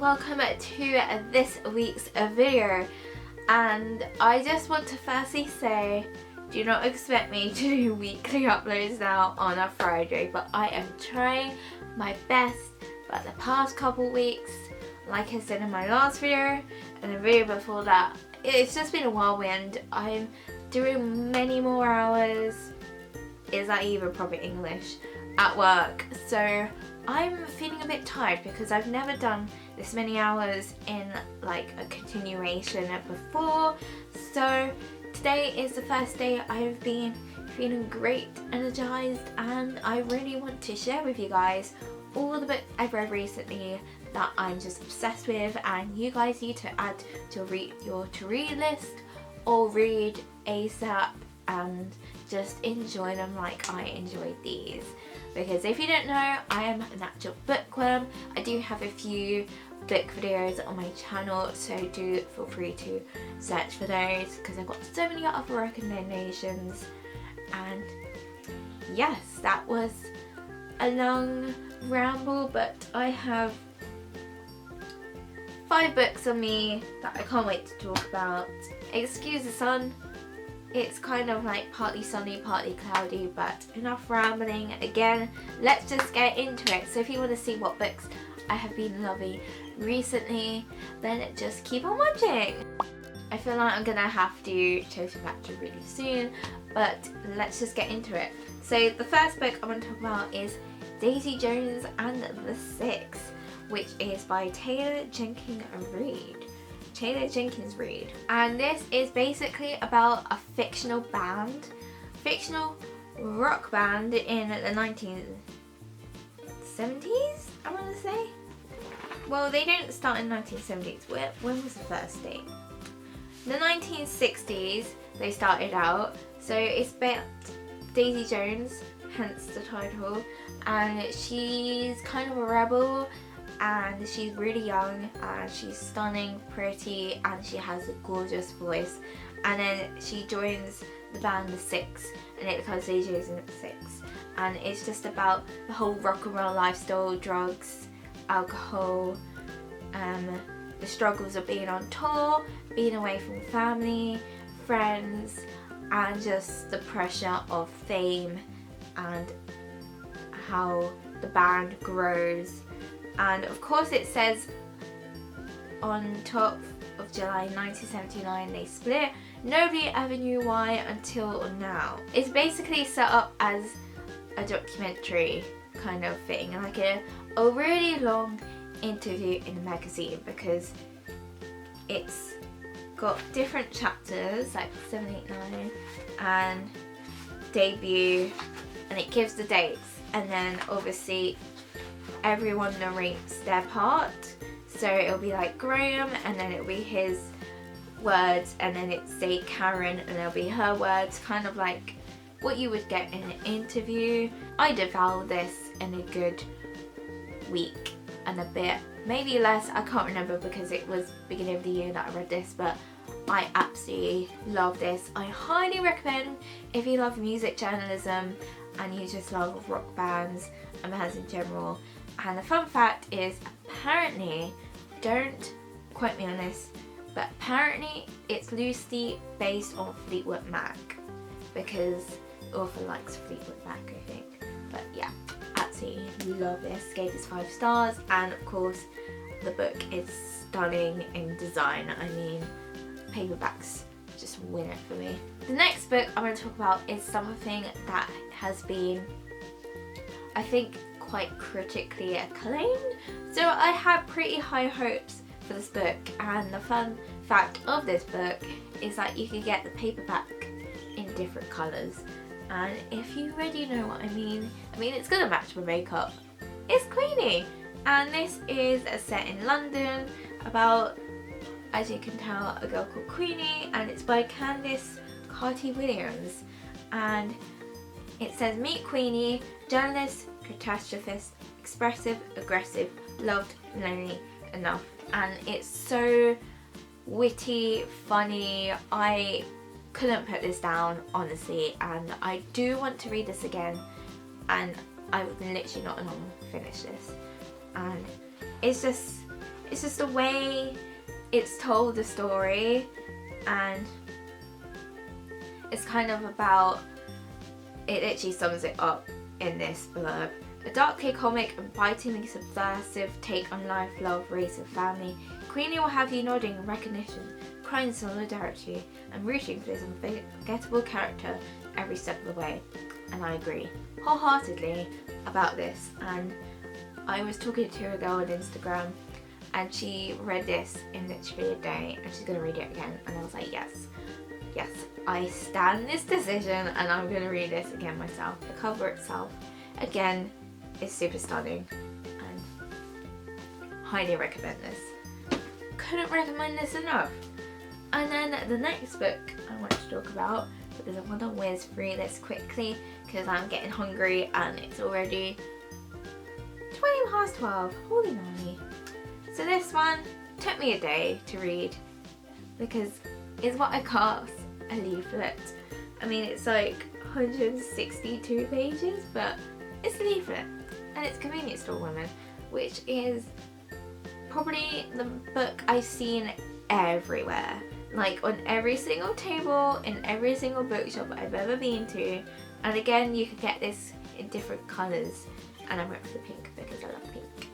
welcome to this week's video, and I just want to firstly say do not expect me to do weekly uploads now on a Friday, but I am trying my best. But the past couple weeks, like I said in my last video and the video before that, it's just been a whirlwind. I'm doing many more hours, is that even proper English, at work, so I'm feeling a bit tired because I've never done this many hours in like a continuation before. So today is the first day I've been feeling great, energized, and I really want to share with you guys all the books I've read recently that I'm just obsessed with, and you guys need to add to your to-read list or read ASAP and just enjoy them like I enjoyed these. Because if you don't know, I am an actual bookworm. I do have a few book videos on my channel, so do feel free to search for those because I've got so many other recommendations. And yes, that was a long ramble, but I have 5 books on me that I can't wait to talk about. Excuse the sun. It's kind of like partly sunny, partly cloudy, but enough rambling. Again, let's just get into it. So if you want to see what books I have been loving recently, then just keep on watching. I feel like I'm gonna have to change the battery really soon, but let's just get into it. So the first book I want to talk about is Daisy Jones and the Six, which is by Taylor Jenkins Reid. And this is basically about a fictional rock band in the 1970s, I want to say. Well, they didn't start in 1970s. When was the first date? The 1960s they started out. So it's about Daisy Jones, hence the title, and she's kind of a rebel. And she's really young, and she's stunning, pretty, and she has a gorgeous voice. And then she joins the band The Six, and it becomes Daisy Jones and the Six. And it's just about the whole rock and roll lifestyle, drugs, alcohol, the struggles of being on tour, being away from family, friends, and just the pressure of fame and how the band grows. And of course it says on top of July 1979 they split. Nobody ever knew why until now. It's basically set up as a documentary kind of thing, like a really long interview in the magazine, because it's got different chapters like 7, 8, 9 and debut, and it gives the dates, and then obviously everyone narrates their part. So it'll be like Graham, and then it'll be his words, and then it's say Karen, and it'll be her words, kind of like what you would get in an interview. I devoured this in a good week and a bit, maybe less, I can't remember because it was beginning of the year that I read this, but I absolutely love this. I highly recommend if you love music journalism and you just love rock bands and bands in general. And the fun fact is, apparently, don't quote me on this, but apparently it's loosely based on Fleetwood Mac, because the author likes Fleetwood Mac, I think. But yeah, absolutely love this. Gave this 5 stars, and of course the book is stunning in design. I mean, paperbacks just win it for me. The next book I'm going to talk about is something that has been, I think, quite critically acclaimed. So I had pretty high hopes for this book, and the fun fact of this book is that you can get the paperback in different colours. And if you already know what I mean it's gonna match my makeup. It's Queenie, and this is a set in London about, as you can tell, a girl called Queenie, and it's by Candice Carty-Williams. And it says, meet Queenie, journalist, catastrophist, expressive, aggressive, loved, lonely, enough. And it's so witty, funny. I couldn't put this down, honestly, and I do want to read this again, and I've literally not long finished this. And it's just it's just the way it's told the story, and it's kind of about, it literally sums it up in this blurb. A darkly comic and bitingly subversive take on life, love, race and family, Queenie will have you nodding in recognition, crying in solidarity and rooting for this unforgettable character every step of the way. And I agree wholeheartedly about this. And I was talking to a girl on Instagram and she read this in literally a day and she's going to read it again, and I was like, yes, I stand this decision and I'm going to read this again myself. The cover itself, again, is super stunning and highly recommend this. Couldn't recommend this enough. And then the next book I want to talk about, because I want to whiz through this quickly because I'm getting hungry and it's already 20 past 12. Holy moly. So this one took me a day to read because it's what I call a leaflet. I mean, it's like 162 pages, but it's a leaflet and it's Convenience Store Women, which is probably the book I've seen everywhere, like on every single table in every single bookshop I've ever been to. And again, you can get this in different colours, and I went for the pink because I love pink.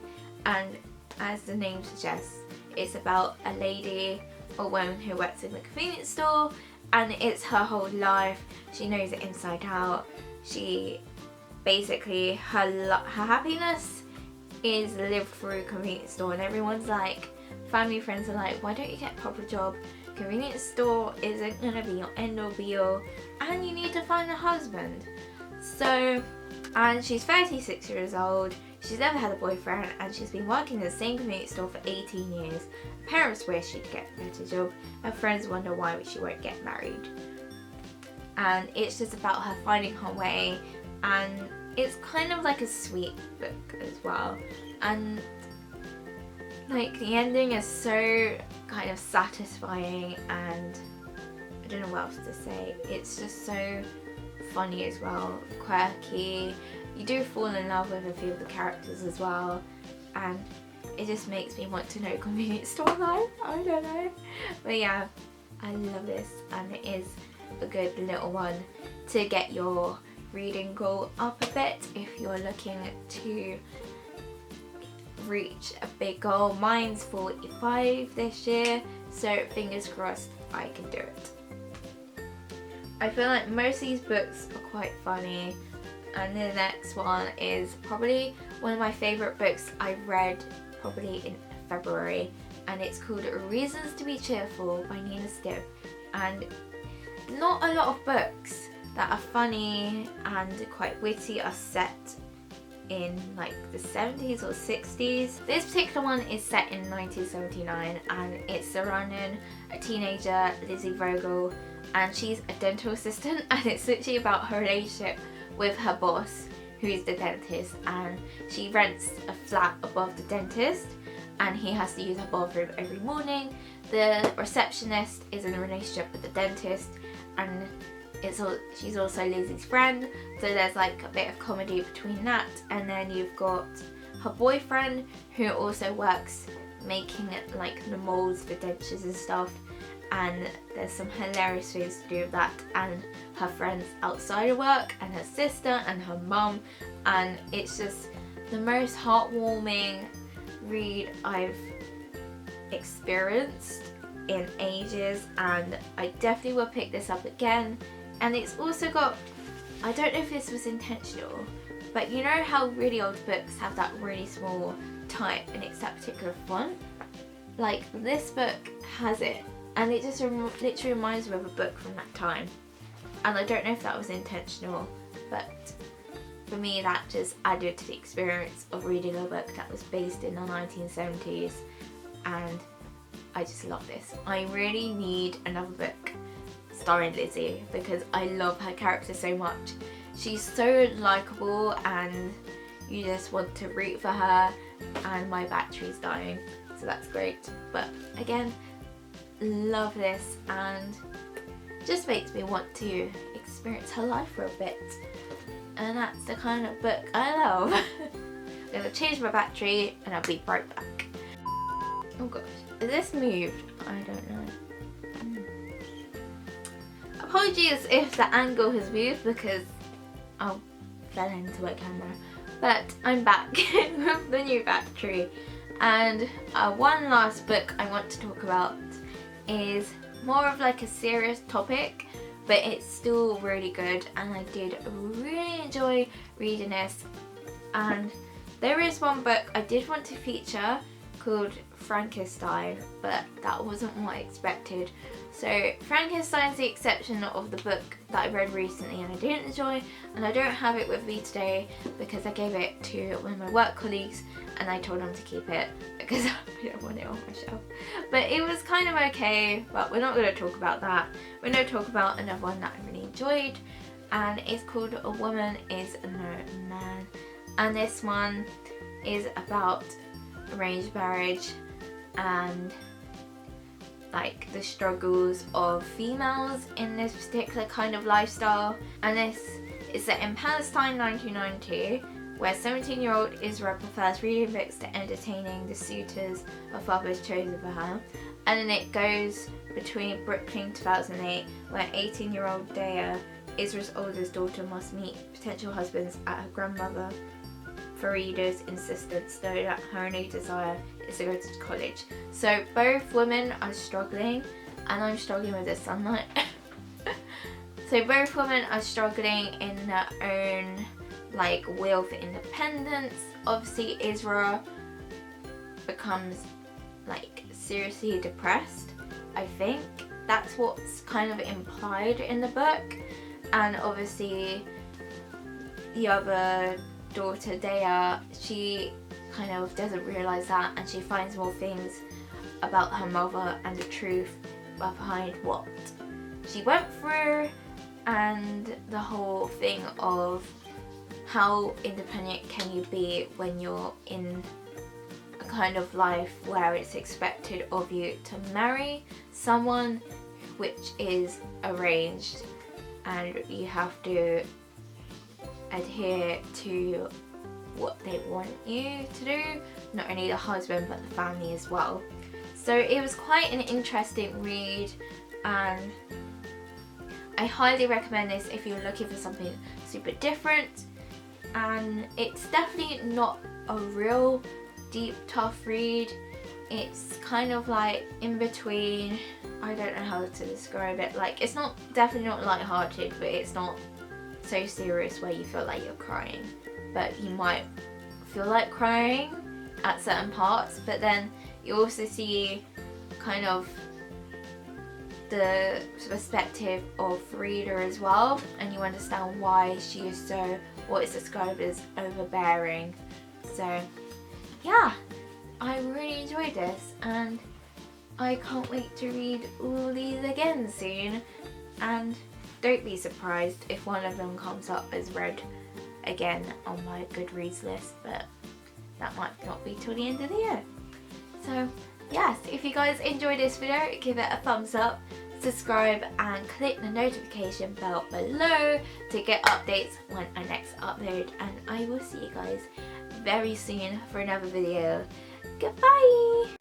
And as the name suggests, it's about a lady or woman who works in the convenience store, and it's her whole life. She knows it inside out. She basically, her happiness is lived through a convenience store, and everyone's like, family friends are like, why don't you get a proper job? Convenience store isn't gonna be your end all be all, and you need to find a husband. So, and she's 36 years old, she's never had a boyfriend, and she's been working in the same convenience store for 18 years. Parents wish she'd get a better job, her friends wonder why she won't get married. And it's just about her finding her way, and it's kind of like a sweet book as well. And like the ending is so kind of satisfying, and I don't know what else to say. It's just so funny as well, quirky. You do fall in love with a few of the characters as well, and it just makes me want to know convenience store life. I don't know, but yeah, I love this, and it is a good little one to get your reading goal up a bit if you're looking to reach a big goal. Mine's 45 this year, so fingers crossed I can do it. I feel like most of these books are quite funny, and the next one is probably one of my favourite books I've read probably in February, and it's called Reasons to be Cheerful by Nina Stibb. And not a lot of books that are funny and quite witty are set in like the 70s or 60s. This particular one is set in 1979, and it's surrounding a teenager, Lizzie Vogel, and she's a dental assistant, and it's literally about her relationship with her boss, who's the dentist, and she rents a flat above the dentist and he has to use her bathroom every morning. The receptionist is in a relationship with the dentist, and she's also Lizzie's friend, so there's like a bit of comedy between that. And then you've got her boyfriend, who also works making like the molds for dentures and stuff, and there's some hilarious things to do with that, and her friends outside of work, and her sister and her mum, and it's just the most heartwarming read I've experienced in ages, and I definitely will pick this up again. And it's also got, I don't know if this was intentional, but you know how really old books have that really small type and it's that particular font? Like this book has it, and it just literally reminds me of a book from that time. And I don't know if that was intentional, but for me that just added to the experience of reading a book that was based in the 1970s, and I just love this. I really need another book starring Lizzie because I love her character so much. She's so likeable and you just want to root for her, and my battery's dying, so that's great. But again, love this, and just makes me want to experience her life for a bit, and that's the kind of book I love. I'm gonna change my battery and I'll be right back. Oh gosh, is this moved? I don't know. Apologies if the angle has moved because I fell into a camera. But I'm back with the new battery, and one last book I want to talk about is more of like a serious topic, but it's still really good, and I did really enjoy reading this. And there is one book I did want to feature called Frankenstein, but that wasn't what I expected. So Frankenstein's the exception of the book that I read recently and I didn't enjoy, and I don't have it with me today because I gave it to one of my work colleagues and I told them to keep it because I don't want it on my shelf. But it was kind of okay, but we're not going to talk about that. We're going to talk about another one that I really enjoyed, and it's called A Woman is No Man. And this one is about arranged marriage and like the struggles of females in this particular kind of lifestyle. And this is set in Palestine 1992, where 17-year-old Isra prefers reading books to entertaining the suitors her father has chosen for her. And then it goes between Brooklyn 2008, where 18-year-old Daya, Isra's oldest daughter, must meet potential husbands at her grandmother Farida's insistence, though that her only desire is to go to college. So both women are struggling, and I'm struggling with the sunlight. So both women are struggling in their own like will for independence. Obviously Isra becomes like seriously depressed. I think that's what's kind of implied in the book, and obviously the other daughter Daya, she kind of doesn't realise that, and she finds more things about her mother and the truth behind what she went through, and the whole thing of how independent can you be when you're in a kind of life where it's expected of you to marry someone which is arranged, and you have to adhere to what they want you to do, not only the husband but the family as well. So it was quite an interesting read, and I highly recommend this if you're looking for something super different. And it's definitely not a real deep tough read, it's kind of like in between. I don't know how to describe it. Like, it's not definitely not lighthearted, but it's not so serious where you feel like you're crying, but you might feel like crying at certain parts. But then you also see kind of the perspective of Farida as well, and you understand why she is so what is described as overbearing. So yeah, I really enjoyed this, and I can't wait to read all these again soon. And don't be surprised if one of them comes up as read again on my Goodreads list, but that might not be till the end of the year. So yes, if you guys enjoyed this video, give it a thumbs up, subscribe and click the notification bell below to get updates when I next upload, and I will see you guys very soon for another video. Goodbye!